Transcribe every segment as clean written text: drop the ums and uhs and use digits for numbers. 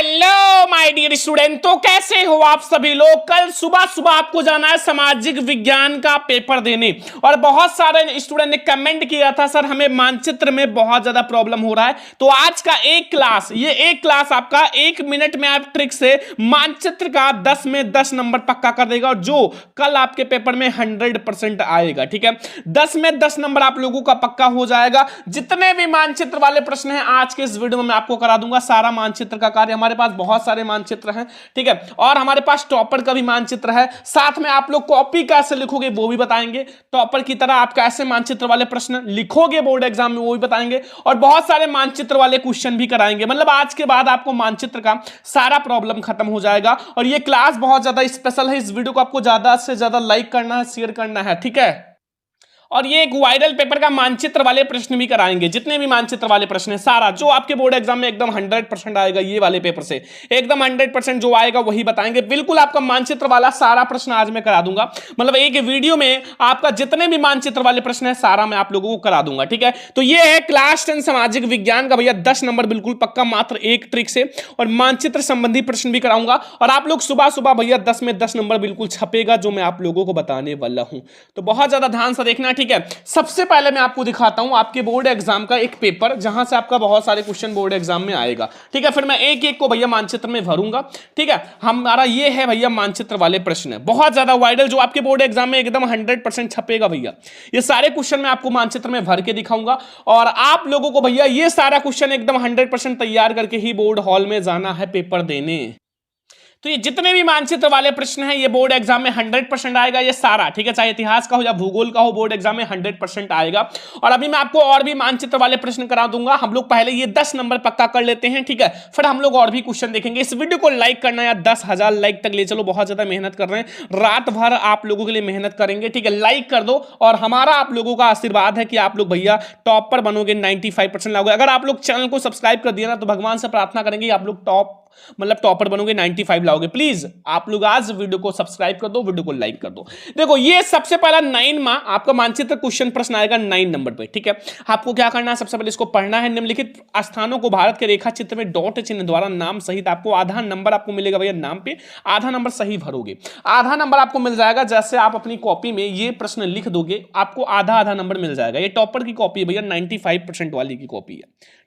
Hello my dear student, तो कैसे हो आप सभी लोग। कल सुबह सुबह आपको जाना है सामाजिक विज्ञान का पेपर देने और बहुत सारे स्टूडेंट ने कमेंट किया था सर हमें मानचित्र में बहुत ज्यादा प्रॉब्लम हो रहा है। तो आज का एक क्लास आपका 1 मिनट में आप ट्रिक से मानचित्र का 10 में 10 नंबर पक्का कर देगा और जो कल आपके पेपर में 100% आएगा। ठीक है, 10 में 10 नंबर आप लोगों का पक्का हो जाएगा। जितने भी मानचित्र वाले प्रश्न हैं आज के इस वीडियो में मैं आपको करा दूंगा। सारा मानचित्र का कार्य, हमारे पास बहुत सारे मानचित्र हैं, ठीक है, और हमारे पास टॉपर का भी मानचित्र है। साथ में आप लोग कॉपी कैसे लिखोगे वो भी बताएंगे। टॉपर की तरह आप कैसे मानचित्र वाले प्रश्न लिखोगे बोर्ड एग्जाम में वो भी बताएंगे और बहुत सारे मानचित्र वाले क्वेश्चन भी कराएंगे। मतलब आज के बाद आपको मानचित्र का सारा प्रॉब्लम खत्म हो जाएगा और ये क्लास बहुत ज्यादा स्पेशल है। इस वीडियो को आपको ज्यादा से ज्यादा लाइक करना है, शेयर करना है, ठीक है। और ये एक वायरल पेपर का मानचित्र वाले प्रश्न भी कराएंगे। जितने भी मानचित्र वाले प्रश्न है सारा जो आपके बोर्ड एग्जाम में एकदम 100% आएगा, ये वाले पेपर से एकदम 100% जो आएगा वही बताएंगे। बिल्कुल आपका मानचित्र वाला सारा प्रश्न आज मैं करा दूंगा। मतलब एक वीडियो में आपका जितने भी मानचित्र वाले प्रश्न है सारा मैं आप लोगों को करा दूंगा, ठीक है। तो ये है क्लास 10 सामाजिक विज्ञान का भैया 10 नंबर बिल्कुल पक्का मात्र एक ट्रिक से, और मानचित्र संबंधी प्रश्न भी कराऊंगा। और आप लोग सुबह सुबह भैया 10 में 10 नंबर बिल्कुल छपेगा जो मैं आप लोगों को बताने वाला हूं। तो बहुत ज्यादा ध्यान से देखना, ठीक है। सबसे पहले मैं आपको दिखाता हूं आपके बोर्ड एग्जाम का एक पेपर जहां से आपका बहुत सारे क्वेश्चन बोर्ड एग्जाम में आएगा, ठीक है। फिर मैं एक एक को भैया मानचित्र में भरूंगा, ठीक है। हमारा ये है भैया मानचित्र वाले प्रश्न है बहुत ज्यादा वायरल जो आपके बोर्ड एग्जाम में एकदम 100% छपेगा भैया। ये सारे क्वेश्चन मैं आपको मानचित्र में भर के दिखाऊंगा और आप लोगों को भैया ये सारा क्वेश्चन एकदम 100% तैयार करके ही बोर्ड हॉल में जाना है पेपर देने। तो ये जितने भी मानचित्र वाले प्रश्न हैं ये बोर्ड एग्जाम में 100% आएगा ये सारा, ठीक है। चाहे इतिहास का हो या भूगोल का हो, बोर्ड एग्जाम में 100% आएगा। और अभी मैं आपको और भी मानचित्र वाले प्रश्न करा दूंगा। हम लोग पहले ये 10 नंबर पक्का कर लेते हैं, ठीक है, फिर हम लोग और भी क्वेश्चन देखेंगे। इस वीडियो को लाइक करना यार, 10,000 लाइक तक ले चलो। बहुत ज्यादा मेहनत कर रहे हैं, रात भर आप लोगों के लिए मेहनत करेंगे, ठीक है। लाइक कर दो और हमारा आप लोगों का आशीर्वाद है कि आप लोग भैया टॉप पर बनोगे, 95% लाओगे। अगर आप लोग चैनल को सब्सक्राइब कर दिया ना तो भगवान से प्रार्थना करेंगे आप लोग टॉपर बनोगे, 95 लाओगे। प्लीज आप लोग आज वीडियो को सब्सक्राइब कर दो, वीडियो को लाइक कर दो। देखो ये सबसे पहला 9 आपका मानचित्र क्वेश्चन प्रश्न आएगा 9 नंबर पे, ठीक है। आपको क्या करना है, सबसे पहले इसको पढ़ना है। निम्नलिखित स्थानों को भारत के रेखा चित्र में डॉट चिन्ह द्वारा नाम सहित आपको आधा नंबर आपको मिलेगा भैया नाम पे, आधा नंबर सही भरोगे। आधा नंबर आपको मिल जाएगा जैसे आप अपनी कॉपी में ये प्रश्न लिख दोगे आपको आधा आधा नंबर मिल जाएगा। ये टॉपर की कॉपी है भैया, 95% वाली की कॉपी है,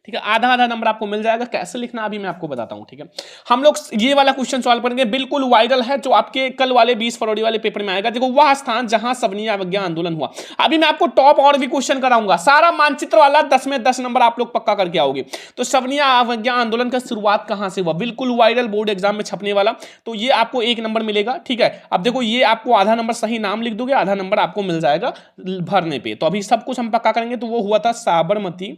ठीक है। आधा आधा नंबर आपको मिल जाएगा। कैसे लिखना अभी मैं आपको बताता हूं, ठीक है। हम लोग ये वाला क्वेश्चन सॉल्व करेंगे, बिल्कुल वायरल है जो आपके कल वाले 20 फरवरी वाले पेपर में आएगा। देखो वह स्थान जहां सवनिया अवज्ञा आंदोलन हुआ। अभी मैं आपको टॉप और भी क्वेश्चन कराऊंगा। सारा मानचित्र वाला 10 में 10 नंबर आप लोग पक्का करके आओगे। तो सवनिया अवज्ञा आंदोलन का शुरुआत कहां से हुआ, बिल्कुल वायरल बोर्ड एग्जाम में छपने वाला। तो ये आपको 1 नंबर मिलेगा, ठीक है। अब देखो ये आपको आधा नंबर सही नाम लिख दोगे, आधा नंबर आपको मिल जाएगा भरने पे। तो अभी सब कुछ हम पक्का करेंगे। तो वो हुआ था साबरमती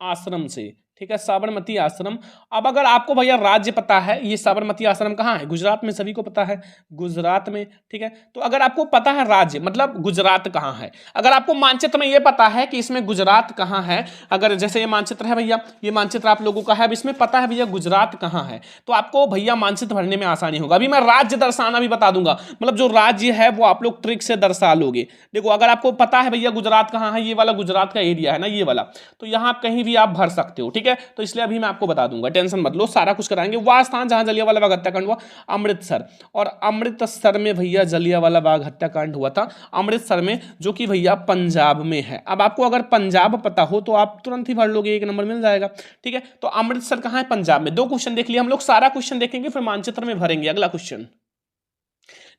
आश्रम से, ठीक है, साबरमती आश्रम। अब अगर आपको भैया राज्य पता है ये साबरमती आश्रम कहाँ है, गुजरात में, सभी को पता है गुजरात में, ठीक है। तो अगर आपको पता है राज्य मतलब गुजरात कहाँ है, अगर आपको मानचित्र में ये पता है कि इसमें गुजरात कहाँ है, अगर जैसे ये मानचित्र है भैया, ये मानचित्र आप लोगों का है, अब इसमें पता है भैया गुजरात कहाँ है, तो आपको भैया मानचित्र भरने में आसानी होगा। अभी मैं राज्य दर्शाना भी बता दूंगा, मतलब जो राज्य है वो आप लोग ट्रिक से दर्शा लोगे। देखो अगर आपको पता है भैया गुजरात कहाँ है, ये वाला गुजरात का एरिया है ना ये वाला, तो यहाँ कहीं भी आप भर सकते हो, ठीक है। तो इसलिए अभी मैं आपको बता दूंगा, टेंशन मत लो, सारा कुछ कराएंगे। वह स्थान जहां जलियांवाला बाग हत्याकांड हुआ अमृतसर, और अमृतसर में भैया जलियांवाला बाग हत्याकांड हुआ था अमृतसर में, जो कि भैया पंजाब में है। अब आपको अगर पंजाब पता हो तो आप तुरंत ही भर लोगे, 1 नंबर मिल जाएगा, ठीक है। तो अमृतसर कहां है, पंजाब में। 2 क्वेश्चन देख लिया हम लोग, सारा क्वेश्चन देखेंगे फिर मानचित्र में भरेंगे। अगला क्वेश्चन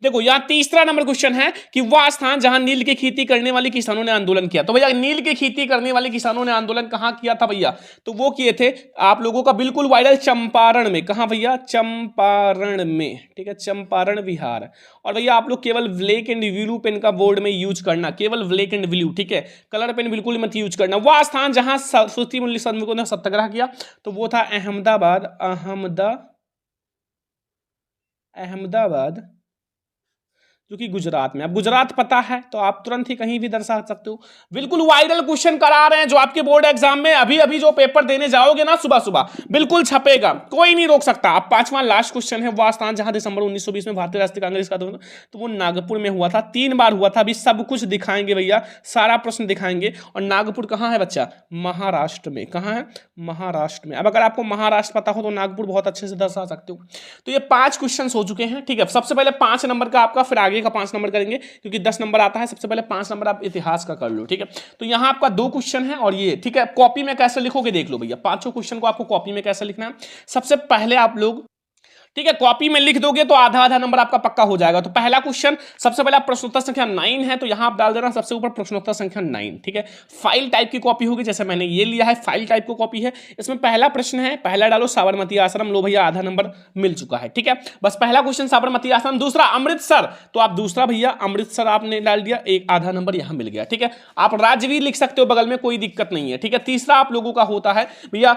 देखो, यहां तीसरा नंबर क्वेश्चन है कि वह स्थान जहां नील की खेती करने वाले किसानों ने आंदोलन किया। तो भैया नील की खेती करने वाले किसानों ने आंदोलन कहां किया था भैया, तो वो किए थे आप लोगों का बिल्कुल वायरल चंपारण में। कहां भैया, चंपारण में, ठीक है, चंपारण बिहार। और भैया आप लोग केवल ब्लैक एंड ब्लू पेन का बोर्ड में यूज करना, केवल ब्लैक एंड ब्लू, ठीक है, कलर पेन बिल्कुल मत यूज करना। वह स्थान जहां सुश्री मुरली सन्मुख ने सत्याग्रह किया तो वो था अहमदाबाद जो कि गुजरात में। अब गुजरात पता है तो आप तुरंत ही कहीं भी दर्शा सकते हो। बिल्कुल वायरल क्वेश्चन करा रहे हैं जो आपके बोर्ड एग्जाम में अभी अभी जो पेपर देने जाओगे ना सुबह सुबह बिल्कुल छपेगा, कोई नहीं रोक सकता। अब पांचवा लास्ट क्वेश्चन है, वह स्थान जहां दिसंबर 1920 में भारतीय राष्ट्रीय कांग्रेस का तो वो नागपुर में हुआ था, 3 बार हुआ था। अभी सब कुछ दिखाएंगे भैया, सारा प्रश्न दिखाएंगे। और नागपुर कहां है बच्चा? महाराष्ट्र में। कहां है? महाराष्ट्र में। अब अगर आपको महाराष्ट्र पता हो तो नागपुर बहुत अच्छे से दर्शा सकते हो। तो ये 5 क्वेश्चन हो चुके हैं, ठीक है। सबसे पहले 5 नंबर का आपका, फिर आगे का 5 नंबर करेंगे क्योंकि 10 नंबर आता है। सबसे पहले 5 नंबर आप इतिहास का कर लो, ठीक है। तो यहां आपका 2 क्वेश्चन है और ये, ठीक है। कॉपी में कैसे लिखोगे देख लो भैया, 5 क्वेश्चन को आपको कॉपी में कैसे लिखना है। सबसे पहले आप लोग, ठीक है, कॉपी में लिख दोगे तो आधा आधा नंबर आपका पक्का हो जाएगा। तो पहला क्वेश्चन, सबसे पहले प्रश्नोत्तर संख्या 9 है तो यहां आप डाल देना सबसे ऊपर प्रश्नोत्तर संख्या 9, ठीक है। फाइल टाइप की कॉपी होगी, जैसे मैंने ये लिया है, फाइल टाइप को कॉपी है। इसमें पहला प्रश्न है, पहला डालो साबरमती आश्रम, लो भैया आधा नंबर मिल चुका है, ठीक है। बस पहला क्वेश्चन साबरमती आश्रम। दूसरा अमृतसर, तो आप दूसरा भैया अमृतसर आपने डाल दिया, एक आधा नंबर यहां मिल गया, ठीक है। आप राज्य भी लिख सकते हो बगल में, कोई दिक्कत नहीं है, ठीक है। तीसरा आप लोगों का होता है भैया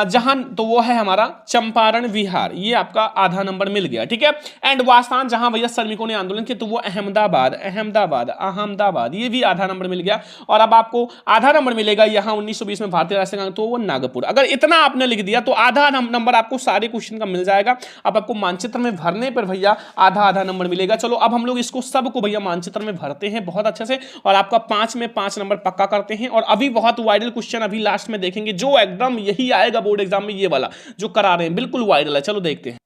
जहां, तो वो है हमारा चंपारण विहार, ये आपका आधा नंबर मिल गया, ठीक है। एंड वास्थान जहां भैया श्रमिकों ने आंदोलन किया तो वो अहमदाबाद, अहमदाबाद, अहमदाबाद, ये भी आधा नंबर मिल गया। और अब आपको आधा नंबर मिलेगा यहां 1920 में भारतीय राष्ट्रीय कांग्रेस, तो वो नागपुर। अगर इतना आपने लिख दिया तो आधा नंबर आपको सारे क्वेश्चन का मिल जाएगा। अब आपको मानचित्र में भरने पर भैया आधा आधा नंबर मिलेगा। चलो अब हम लोग इसको सबको भैया मानचित्र में भरते हैं बहुत अच्छे से, और आपका 5 में 5 नंबर पक्का करते हैं। और अभी बहुत वायरल क्वेश्चन अभी लास्ट में देखेंगे, जो एकदम यही आएगा बोर्ड एग्जाम में, ये वाला जो करा रहे हैं बिल्कुल वायरल है। चलो देखते हैं।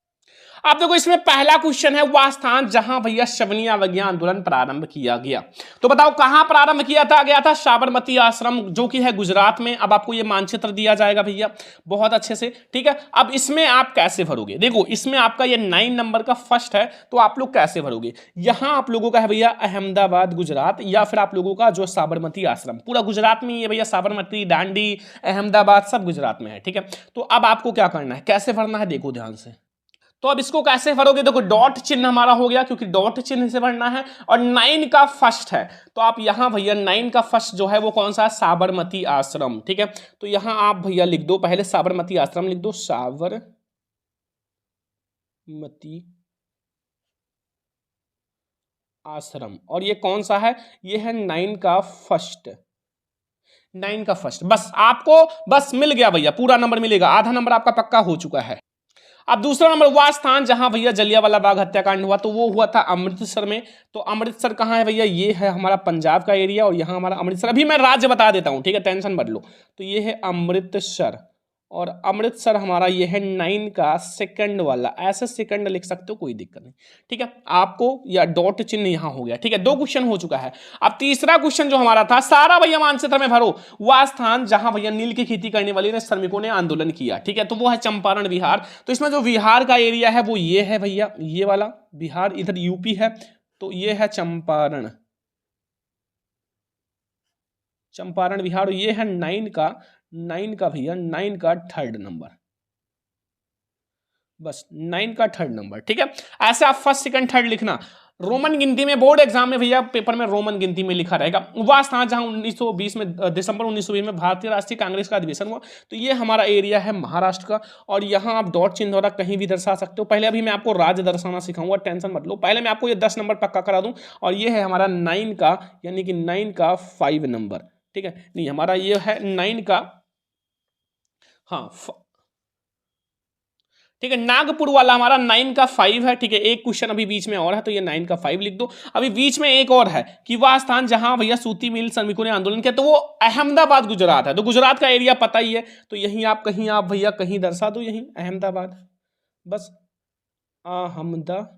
आप देखो इसमें पहला क्वेश्चन है, वह स्थान जहां भैया शबनिया अवज्ञा आंदोलन प्रारंभ किया गया। तो बताओ कहां प्रारंभ किया था? गया था साबरमती आश्रम, जो कि है गुजरात में। अब आपको ये मानचित्र दिया जाएगा भैया बहुत अच्छे से, ठीक है। अब इसमें आप कैसे भरोगे? देखो इसमें आपका ये 9 नंबर का फर्स्ट है, तो आप लोग कैसे भरोगे? यहां आप लोगों का है भैया अहमदाबाद गुजरात, या फिर आप लोगों का जो साबरमती आश्रम पूरा गुजरात में ही है भैया। साबरमती, दांडी, अहमदाबाद सब गुजरात में है, ठीक है। तो अब आपको क्या करना है, कैसे भरना है, देखो ध्यान से। तो अब इसको कैसे भरोगे? देखो डॉट चिन्ह हमारा हो गया, क्योंकि डॉट चिन्ह से भरना है। और 9 का फर्स्ट है, तो आप यहां भैया 9 का फर्स्ट जो है वो कौन सा है? साबरमती आश्रम, ठीक है। तो यहां आप भैया लिख दो, पहले साबरमती आश्रम लिख दो, साबरमती आश्रम। और ये कौन सा है? ये है 9 का फर्स्ट, 9 का फर्स्ट। बस आपको बस मिल गया भैया, पूरा नंबर मिलेगा, आधा नंबर आपका पक्का हो चुका है। अब दूसरा नंबर, वह स्थान जहां भैया जलियांवाला बाग हत्याकांड हुआ, तो वो हुआ था अमृतसर में। तो अमृतसर कहां है भैया? ये है हमारा पंजाब का एरिया, और यहां हमारा अमृतसर। अभी मैं राज्य बता देता हूं, ठीक है, टेंशन मत लो। तो ये है अमृतसर, और अमृतसर हमारा ये है 9 का सेकंड वाला, ऐसे सेकंड लिख सकते हो, कोई दिक्कत नहीं, ठीक है। आपको या डॉट चिन्ह यहां हो गया, ठीक है। 2 क्वेश्चन हो चुका है। अब तीसरा क्वेश्चन जो हमारा था, सारा भैया मानचित्र में भरो, वह स्थान जहां भैया नील की खेती करने वाले ने श्रमिकों ने आंदोलन किया, ठीक है। तो वो है चंपारण विहार। तो इसमें जो विहार का एरिया है वो ये है भैया, ये वाला बिहार, इधर यूपी है, तो ये है चंपारण, चंपारण विहार। ये है 9 का भैया, 9 का थर्ड नंबर, बस 9 का थर्ड नंबर, ठीक है। ऐसे आप फर्स्ट सेकंड थर्ड लिखना। रोमन गिनती में बोर्ड एग्जाम में भैया पेपर में रोमन गिनती में लिखा रहेगा। वह स्थान जहां 1920 में, दिसंबर 1920 में भारतीय राष्ट्रीय कांग्रेस का अधिवेशन हुआ, तो ये हमारा एरिया है महाराष्ट्र का। और यहां आप डॉट चिन्ह द्वारा कहीं भी दर्शा सकते हो। पहले अभी मैं आपको राज्य दर्शाना सिखाऊंगा, टेंशन मत लो। पहले मैं आपको ये 10 नंबर पक्का करा दूं, और ये है हमारा 9 का, यानी कि 9 का 5 नंबर, ठीक है। नहीं, हमारा ये है 9 का, हाँ ठीक है, नागपुर वाला हमारा 9 का 5 है, ठीक है। एक क्वेश्चन अभी बीच में और है, तो ये 9 का 5 लिख दो। अभी बीच में एक और है कि वह स्थान जहां भैया सूती मिल श्रमिकों ने आंदोलन किया, तो वो अहमदाबाद गुजरात है। तो गुजरात का एरिया पता ही है, तो यहीं आप कहीं आप भैया कहीं दर्शा दो, यहीं अहमदाबाद, बस अहमदाबाद।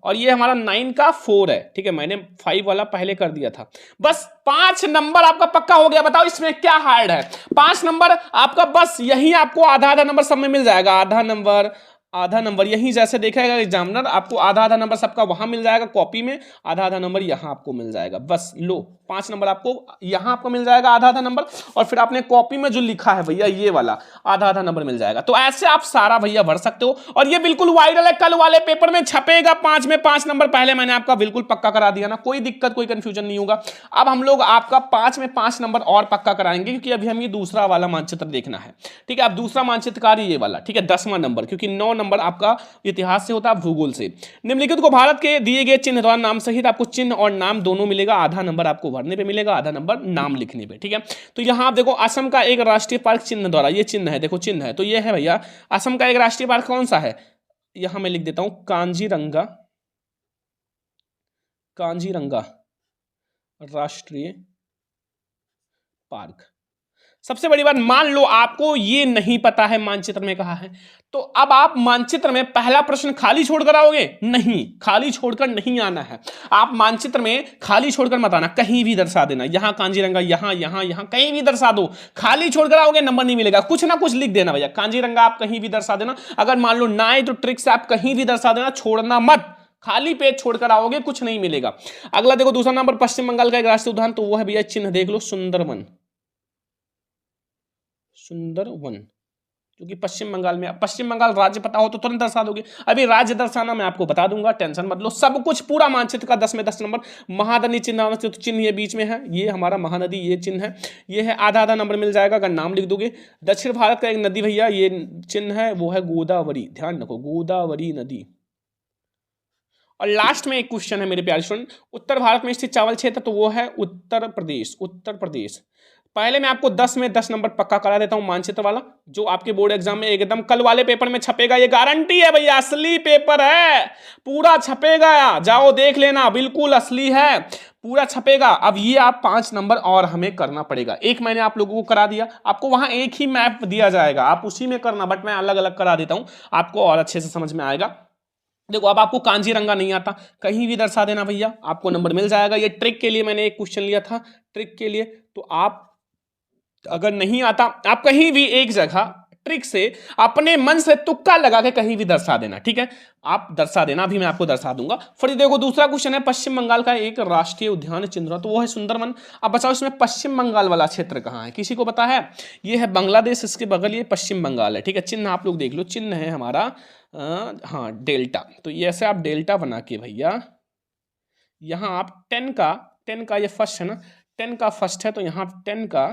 और ये हमारा 9 का 4 है, ठीक है। मैंने 5 वाला पहले कर दिया था। बस 5 नंबर आपका पक्का हो गया। बताओ इसमें क्या हार्ड है? 5 नंबर आपका, बस यही आपको आधा आधा नंबर सब में मिल जाएगा। आधा नंबर यहीं जैसे देखेगा एग्जामिनर, आपको आधा आधा नंबर सबका वहां मिल जाएगा कॉपी में, आधा आधा नंबर यहां आपको मिल जाएगा। बस लो 5 नंबर आपको यहां आपको मिल जाएगा आधा आधा नंबर, और फिर आपने कॉपी में जो लिखा है भैया ये वाला आधा आधा नंबर मिल जाएगा। तो ऐसे आप सारा भैया भर सकते हो, और ये बिल्कुल वायरल है, कल वाले पेपर में छपेगा 5 में 5 नंबर, पहले मैंने आपका बिल्कुल पक्का करा दिया ना, कोई दिक्कत कोई कंफ्यूजन नहीं होगा। अब हम लोग आपका 5 में 5 नंबर और पक्का कराएंगे, क्योंकि अभी हम ये दूसरा वाला मानचित्र देखना है, ठीक है। अब दूसरा मानचित्रकार ये वाला, ठीक है, 10वां नंबर, क्योंकि 9 नंबर आपका इतिहास से होता है, भूगोल से। निम्नलिखित को भारत के दिए गए चिन्ह द्वारा नाम सहित आपको चिन्ह और नाम दोनों मिलेगा, आधा नंबर आपको भरने पे मिलेगा, आधा नंबर नाम लिखने पे, ठीक है। तो यहां आप देखो असम का एक राष्ट्रीय पार्क चिन्ह द्वारा, ये चिन्ह है, देखो चिन्ह है, तो ये है भैया असम का एक राष्ट्रीय पार्क कौन सा है, यहां मैं लिख देता हूं कांजीरंगा, कांजीरंगा राष्ट्रीय पार्क। सबसे बड़ी बात, मान लो आपको ये नहीं पता है मानचित्र में कहा है, तो अब आप मानचित्र में पहला प्रश्न खाली छोड़कर आओगे, नहीं, खाली छोड़कर नहीं आना है। आप मानचित्र में खाली छोड़कर मत आना, कहीं भी दर्शा देना, यहां कांजीरंगा, यहां यहां यहां कहीं भी दर्शा दो, खाली छोड़कर आओगे नंबर नहीं मिलेगा, कुछ ना कुछ लिख देना भैया। कांजीरंगा आप कहीं भी दर्शा देना, अगर मान लो ना आए तो ट्रिक से आप कहीं भी दर्शा देना, छोड़ना मत, खाली पेज छोड़कर आओगे कुछ नहीं मिलेगा। अगला देखो दूसरा नंबर, पश्चिम बंगाल का एक राष्ट्रीय उद्यान, तो वो है भैया चिन्ह देख लो सुंदरवन, सुंदरवन, क्योंकि पश्चिम बंगाल में, पश्चिम बंगाल राज्य पता हो तो तुरंत दर्शा दोगे, अभी राज्य दर्शाना मैं आपको बता दूंगा, टेंशन मत लो, सब कुछ पूरा मानचित्र का 10 में 10 नंबर। महानदी चिन्ह, तो चिन्ह ये बीच में है, ये हमारा महानदी, ये चिन्ह है, ये है, आधा आधा नंबर मिल जाएगा अगर नाम लिख दोगे। दक्षिण भारत का एक नदी भैया, ये चिन्ह है, वो है गोदावरी, ध्यान रखो गोदावरी नदी। और लास्ट में एक क्वेश्चन है मेरे प्यारे स्टूडेंट, उत्तर भारत में स्थित चावल क्षेत्र, तो वो है उत्तर प्रदेश, उत्तर प्रदेश। पहले मैं आपको 10 में 10 नंबर पक्का करा देता हूं मानचित्र वाला, जो आपके बोर्ड एग्जाम में एकदम कल वाले पेपर में छपेगा, ये गारंटी है भैया, असली पेपर है, पूरा छपेगा, जाओ देख लेना, बिल्कुल असली है, पूरा छपेगा। अब ये आप 5 नंबर और हमें करना पड़ेगा, एक मैंने आप लोगों को करा दिया, आपको वहां एक ही मैप दिया जाएगा, आप उसी में करना, बट मैं अलग अलग करा देता हूं, आपको और अच्छे से समझ में आएगा। देखो अब आपको कांजीरंगा नहीं आता, कहीं भी दर्शा देना भैया, आपको नंबर मिल जाएगा। ये ट्रिक के लिए मैंने एक क्वेश्चन लिया था, ट्रिक के लिए, तो आप अगर नहीं आता, आप कहीं भी एक जगह ट्रिक से अपने मन से तुक्का लगा के कहीं भी दर्शा देना, ठीक है, आप दर्शा देना, अभी मैं आपको दर्शा दूंगा। फिर देखो दूसरा क्वेश्चन है, पश्चिम बंगाल का एक राष्ट्रीय उद्यान चिन्ह, तो वो है सुंदरवन। अब बताओ इसमें पश्चिम बंगाल वाला क्षेत्र कहाँ है, किसी को पता है? ये है बांग्लादेश, इसके बगल ये पश्चिम बंगाल है, ठीक है। चिन्ह आप लोग देख लो, चिन्ह है हमारा हाँ डेल्टा, तो ये ऐसे आप डेल्टा बना के भैया, यहाँ आप 10 का ये फर्स्ट है ना, 10 का फर्स्ट है, तो यहाँ 10 का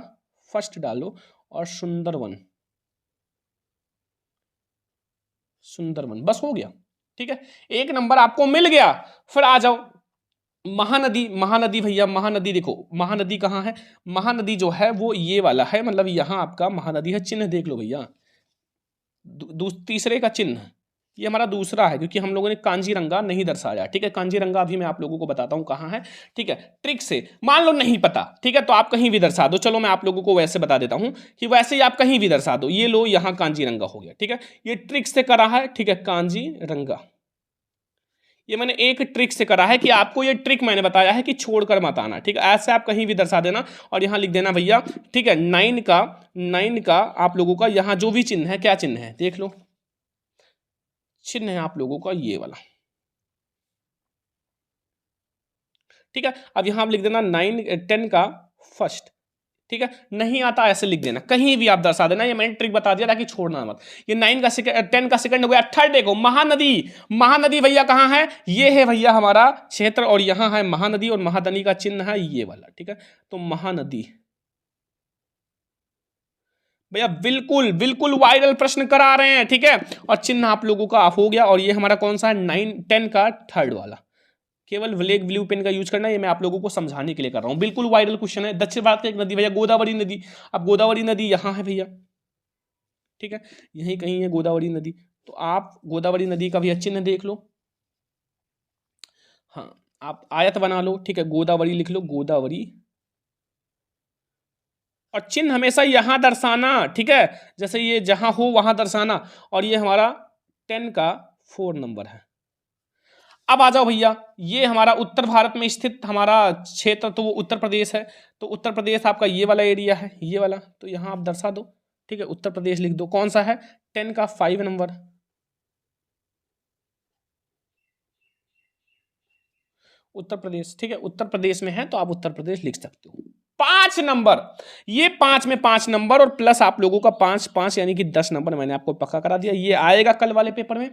फर्स्ट डालो और सुंदरवन, सुंदरवन, बस हो गया, ठीक है, एक नंबर आपको मिल गया। फिर आ जाओ महानदी, महानदी भैया, महानदी देखो, महानदी कहाँ है, महानदी जो है वो ये वाला है, मतलब यहां आपका महानदी है, चिन्ह देख लो भैया, तीसरे का चिन्ह, ये हमारा दूसरा है, क्योंकि हम लोगों ने कांजीरंगा नहीं दर्शाया, ठीक है। कांजीरंगा अभी मैं आप लोगों को बताता हूं कहां है, ठीक है। ट्रिक से मान लो नहीं पता, ठीक है, तो आप कहीं भी दर्शा दो, चलो मैं आप लोगों को वैसे बता देता हूं कि वैसे ही आप कहीं भी दर्शा दो, ये लो यहां कांजीरंगा हो गया, ठीक है, ये ट्रिक से करा है, ठीक है, कांजीरंगा, ये मैंने एक ट्रिक से करा है, कि आपको ये ट्रिक मैंने बताया है कि छोड़कर मत आना, ठीक है, ऐसे आप कहीं भी दर्शा देना, और यहां लिख देना भैया, ठीक है, 9 का आप लोगों का यहां जो भी चिन्ह है, क्या चिन्ह है देख लो, चिन्ह है आप लोगों का ये वाला, ठीक है। अब यहां आप लिख देना 10 का फर्स्ट, ठीक है, नहीं आता ऐसे लिख देना, कहीं भी आप दर्शा देना, ये मैंने ट्रिक बता दिया ताकि छोड़ना मत। ये 9 का सेकंड, 10 का सेकंड हो गया। थर्ड देखो महानदी, महानदी भैया कहां है, ये है भैया हमारा क्षेत्र, और यहां है महानदी, और महानदी का चिन्ह है ये वाला, ठीक है, तो महानदी भैया, बिल्कुल बिल्कुल वायरल प्रश्न करा रहे हैं, ठीक है, और चिन्ह आप लोगों का हो गया। और ये हमारा कौन सा है, 9-10 का थर्ड वाला, केवल ब्लैक ब्लू पेन का यूज करना है, ये मैं आप लोगों को समझाने के लिए कर रहा हूं, बिल्कुल वायरल क्वेश्चन है। दक्षिण भारत का एक नदी भैया गोदावरी नदी, अब गोदावरी नदी यहां है भैया, ठीक है, यहीं कहीं है गोदावरी नदी, तो आप गोदावरी नदी का भी चिन्ह देख लो, हाँ आप आयत बना लो, ठीक है, गोदावरी लिख लो, गोदावरी, और चिन्ह हमेशा यहां दर्शाना, ठीक है, जैसे ये जहां हो वहां दर्शाना। और ये हमारा 10 का 4 नंबर है। अब आ जाओ भैया, ये हमारा उत्तर भारत में स्थित हमारा क्षेत्र, तो वो उत्तर प्रदेश है, तो उत्तर प्रदेश आपका ये वाला एरिया है, ये वाला, तो यहां आप दर्शा दो, ठीक है, उत्तर प्रदेश लिख दो, कौन सा है, 10 का 5 नंबर, उत्तर प्रदेश, ठीक है, उत्तर प्रदेश में है तो आप उत्तर प्रदेश लिख सकते हो। 5 नंबर, ये 5 में 5 नंबर और प्लस आप लोगों का 5 5 यानी कि 10 नंबर मैंने आपको पक्का करा दिया, ये आएगा कल वाले पेपर में।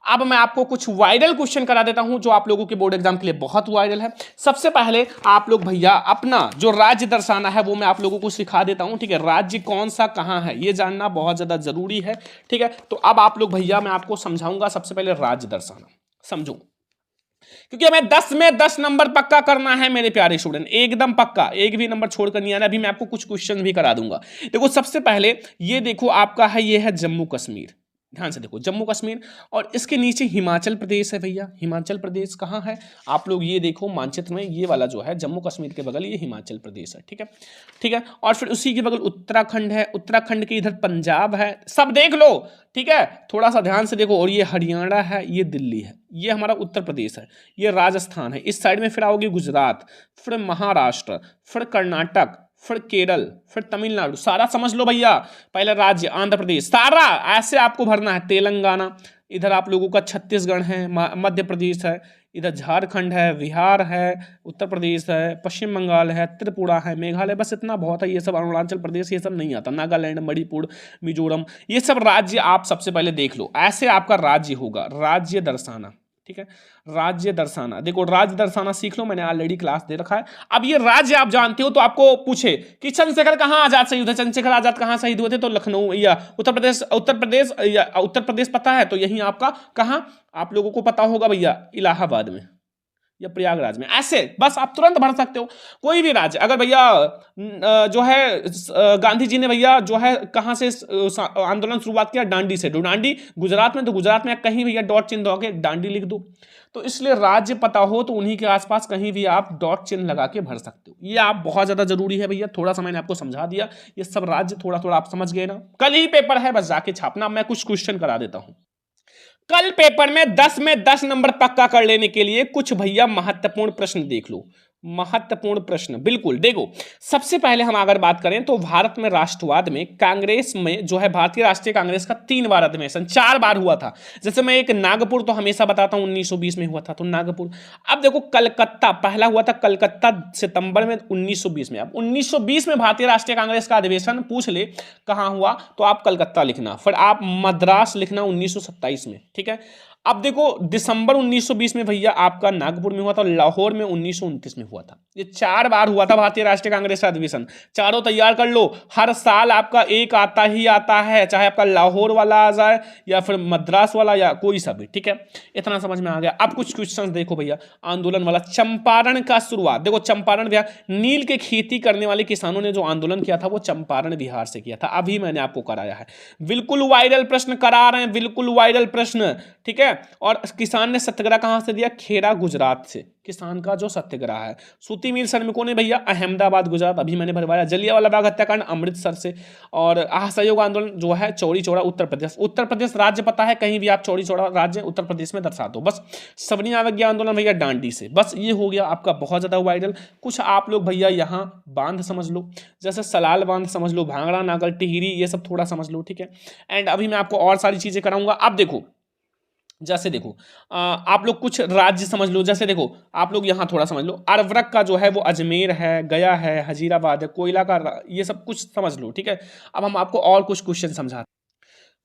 अब मैं आपको कुछ वायरल क्वेश्चन करा देता हूं जो आप लोगों के बोर्ड एग्जाम के लिए बहुत वायरल है। सबसे पहले आप लोग भैया अपना जो राज्य दर्शाना है वो मैं आप लोगों को सिखा देता हूं, ठीक है, राज्य कौन सा कहां है ये जानना बहुत ज्यादा जरूरी है, ठीक है। तो अब आप लोग भैया मैं आपको समझाऊंगा, सबसे पहले राज्य दर्शाना समझो, क्योंकि हमें 10 में 10 नंबर पक्का करना है मेरे प्यारे स्टूडेंट, एकदम पक्का, एक भी नंबर छोड़कर नहीं आना। अभी मैं आपको कुछ क्वेश्चन भी करा दूंगा। देखो सबसे पहले ये देखो आपका है, ये है जम्मू कश्मीर, ध्यान से देखो जम्मू कश्मीर, और इसके नीचे हिमाचल प्रदेश है भैया। हिमाचल प्रदेश कहाँ है आप लोग ये देखो मानचित्र में, ये वाला जो है जम्मू कश्मीर के बगल ये हिमाचल प्रदेश है, ठीक है, ठीक है। और फिर उसी के बगल उत्तराखंड है, उत्तराखंड के इधर पंजाब है, सब देख लो, ठीक है, थोड़ा सा ध्यान से देखो। और ये हरियाणा है, ये दिल्ली है, ये हमारा उत्तर प्रदेश है, ये राजस्थान है। इस साइड में फिर आओगे गुजरात, फिर महाराष्ट्र, फिर कर्नाटक, फिर केरल, फिर तमिलनाडु, सारा समझ लो भैया। पहले राज्य आंध्र प्रदेश, सारा ऐसे आपको भरना है। तेलंगाना, इधर आप लोगों का छत्तीसगढ़ है, मध्य प्रदेश है, इधर झारखंड है, बिहार है, उत्तर प्रदेश है, पश्चिम बंगाल है, त्रिपुरा है, मेघालय, बस इतना बहुत है। ये सब अरुणाचल प्रदेश ये सब नहीं आता, नागालैंड, मणिपुर, मिजोरम, ये सब राज्य आप सबसे पहले देख लो। ऐसे आपका राज्य होगा, राज्य दर्शाना, ठीक है, राज्य दर्शाना। देखो राज्य दर्शाना सीख लो, मैंने ऑलरेडी क्लास दे रखा है। अब ये राज्य आप जानते हो तो आपको पूछे कि चंद्रशेखर कहाँ आजाद शहीद हुए, चंद्रशेखर आजाद कहाँ शहीद हुए थे, तो लखनऊ या उत्तर प्रदेश, उत्तर प्रदेश पता है तो यही आपका कहाँ आप लोगों को पता होगा भैया, इलाहाबाद में या प्रयागराज में। ऐसे बस आप तुरंत भर सकते हो कोई भी राज्य। अगर भैया जो है गांधी जी ने भैया जो है कहाँ से आंदोलन शुरुआत किया, डांडी से, डांडी गुजरात में, तो गुजरात में कहीं भैया डॉट चिन्ह दो के डांडी लिख दो। तो इसलिए राज्य पता हो तो उन्हीं के आसपास कहीं भी आप डॉट चिन्ह लगा के भर सकते हो, ये आप बहुत ज्यादा जरूरी है भैया। थोड़ा सा मैंने आपको समझा दिया, ये सब राज्य थोड़ा थोड़ा आप समझ गए ना। कल ही पेपर है, बस जाके छापना। मैं कुछ क्वेश्चन करा देता हूं कल पेपर में 10 नंबर पक्का कर लेने के लिए। कुछ भैया महत्वपूर्ण प्रश्न देख लो, महत्वपूर्ण प्रश्न बिल्कुल देखो। सबसे पहले हम अगर बात करें तो भारत में राष्ट्रवाद में कांग्रेस में जो है भारतीय राष्ट्रीय कांग्रेस का 3 बार अधिवेशन, 4 बार हुआ था। जैसे मैं एक नागपुर तो हमेशा बताता हूं 1920 में हुआ था, तो नागपुर। अब देखो कलकत्ता पहला हुआ था, कलकत्ता सितंबर में 1920 में। अब 1920 में भारतीय राष्ट्रीय कांग्रेस का अधिवेशन पूछ ले कहां हुआ तो आप कलकत्ता लिखना, फिर आप मद्रास लिखना 1927 में, ठीक है। अब देखो दिसंबर 1920 में भैया आपका नागपुर में हुआ था, लाहौर में 1929 में हुआ था। ये 4 बार हुआ था भारतीय राष्ट्रीय कांग्रेस का अधिवेशन, चारों तैयार कर लो। हर साल आपका एक आता ही आता है, चाहे आपका लाहौर वाला आ जाए या फिर मद्रास वाला या कोई सा भी, ठीक है। इतना समझ में आ गया। अब कुछ क्वेश्चंस देखो भैया, आंदोलन वाला चंपारण का शुरुआत देखो, चंपारण बिहार, नील के खेती करने वाले किसानों ने जो आंदोलन किया था वो चंपारण बिहार से किया था। अभी मैंने आपको कराया है, बिल्कुल वायरल प्रश्न करा रहे हैं, बिल्कुल वायरल प्रश्न, ठीक है। और किसान ने सत्याग्रह कहां से दिया, खेड़ा गुजरात से, किसान का जो सत्याग्रह है। सूती मिल श्रमिकों ने भैया अहमदाबाद गुजरात, अभी मैंने भरवाया। जलियांवाला बाग हत्याकांड अमृतसर से। और असहयोग आंदोलन जो है चौरी चौरा उत्तर प्रदेश। उत्तर प्रदेश राज्य पता है, कहीं भी आप चौरी चौरा राज्य उत्तर प्रदेश में दर्शा दो बस। सबनी अवज्ञा आंदोलन भैया डांडी से। बस ये हो गया आपका बहुत ज्यादा वायरल। कुछ आप लोग भैया यहाँ बांध समझ लो, जैसे सलाल बांध समझ लो, भांगड़ा नागल टिहरी, ये सब थोड़ा समझ लो, ठीक है। एंड अभी मैं आपको और सारी चीजें कराऊंगा। अब देखो जैसे देखो आप लोग कुछ राज्य समझ लो, जैसे देखो आप लोग यहाँ थोड़ा समझ लो, अरवरक का जो है वो अजमेर है, गया है, हजीराबाद है, कोयला का, ये सब कुछ समझ लो, ठीक है। अब हम आपको और कुछ क्वेश्चन समझाते हैं।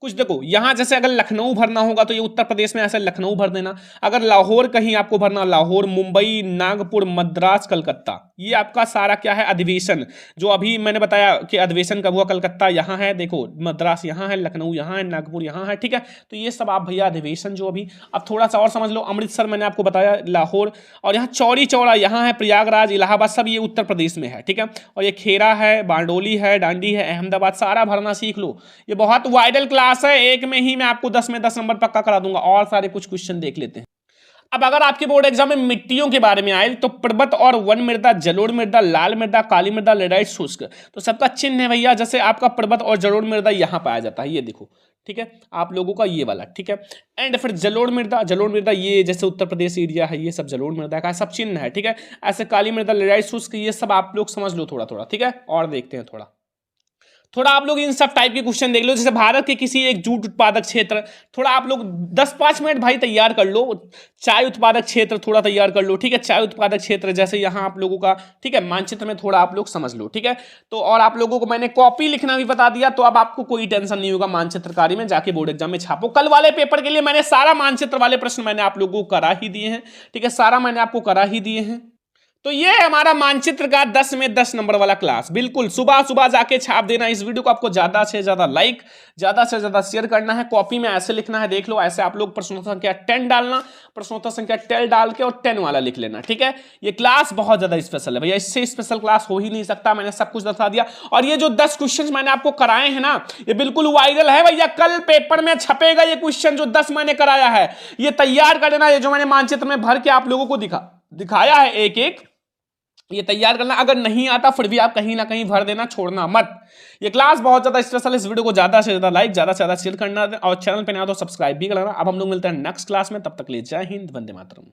कुछ देखो यहाँ जैसे अगर लखनऊ भरना होगा तो ये उत्तर प्रदेश में ऐसे लखनऊ भर देना। अगर लाहौर कहीं आपको भरना, लाहौर, मुंबई, नागपुर, मद्रास, कलकत्ता, ये आपका सारा क्या है अधिवेशन। जो अभी मैंने बताया कि अधिवेशन कब हुआ, कलकत्ता यहाँ है, देखो मद्रास यहाँ है, लखनऊ यहाँ है, नागपुर यहाँ है, ठीक है। तो ये सब आप भैया अधिवेशन जो अभी। अब थोड़ा सा और समझ लो, अमृतसर मैंने आपको बताया, लाहौर, और यहाँ चौरी चौरा यहाँ है, प्रयागराज, इलाहाबाद, सब ये उत्तर प्रदेश में है, ठीक है। और ये खेरा है, बारडोली है, डांडी है, अहमदाबाद, सारा भरना सीख लो। ये बहुत वाइडल क्लास है, एक में ही मैं आपको 10 में 10 नंबर पक्का करा दूंगा। और सारे कुछ क्वेश्चन देख लेते हैं। अब अगर आपके बोर्ड एग्जाम में मिट्टियों के बारे में आए तो पर्वत और वन मृदा, जलोढ़ मृदा, लाल मृदा, काली मृदा, लेटराइट, शुष्क, तो सबका चिन्ह है भैया। जैसे आपका पर्वत और जलोढ़ मृदा यहाँ पाया जाता है, ये देखो, ठीक है, आप लोगों का ये वाला, ठीक है। एंड फिर जलोढ़ मृदा ये जैसे उत्तर प्रदेश एरिया है, ये सब जलोढ़ मृदा का सब चिन्ह है, ठीक है। ऐसे काली मृदा, लेटराइट, शुष्क, ये सब आप लोग समझ लो थोड़ा थोड़ा, ठीक है। और देखते हैं थोड़ा, थोड़ा आप लोग इन सब टाइप के क्वेश्चन देख लो, जैसे भारत के किसी एक जूट उत्पादक क्षेत्र, थोड़ा आप लोग 10-5 मिनट भाई तैयार कर लो। चाय उत्पादक क्षेत्र थोड़ा तैयार कर लो, ठीक है। चाय उत्पादक क्षेत्र जैसे यहाँ आप लोगों का, ठीक है, मानचित्र में थोड़ा आप लोग समझ लो, ठीक है। तो और आप लोगों को मैंने कॉपी लिखना भी बता दिया, तो अब आपको कोई टेंशन नहीं होगा मानचित्रकारी में, जाके बोर्ड एग्जाम में छापो। कल वाले पेपर के लिए मैंने सारा मानचित्र वाले प्रश्न मैंने आप लोगों को करा ही दिए हैं, ठीक है, सारा मैंने आपको करा ही दिए हैं। तो ये है हमारा मानचित्र का 10 में 10 नंबर वाला क्लास। बिल्कुल सुबह सुबह जाके छाप देना। इस वीडियो को आपको ज्यादा से ज्यादा लाइक, ज्यादा से ज्यादा शेयर करना है। कॉपी में ऐसे लिखना है, देख लो, ऐसे आप लोग प्रश्नोत्तर संख्या 10 डालना, प्रश्नोत्तर संख्या 10 डाल के और 10 वाला लिख लेना, ठीक है। ये क्लास बहुत ज्यादा स्पेशल है भैया, इससे स्पेशल क्लास हो ही नहीं सकता। मैंने सब कुछ बता दिया। और ये जो 10 क्वेश्चन मैंने आपको कराए हैं ना, ये बिल्कुल वायरल है भैया। कल पेपर में छपेगा ये क्वेश्चन, जो 10 मैंने कराया है, ये तैयार कर लेना। ये जो मैंने मानचित्र में भर के आप लोगों को दिखाया है एक एक, ये तैयार करना। अगर नहीं आता फिर भी आप कहीं ना कहीं भर देना, छोड़ना मत। ये क्लास बहुत ज्यादा स्पेशल है। इस वीडियो को ज्यादा से ज्यादा लाइक, ज्यादा से ज्यादा शेयर करना, और चैनल पे नया तो सब्सक्राइब भी करना। अब हम लोग मिलते हैं नेक्स्ट क्लास में, तब तक ले जय हिंद, वंदे मातरम।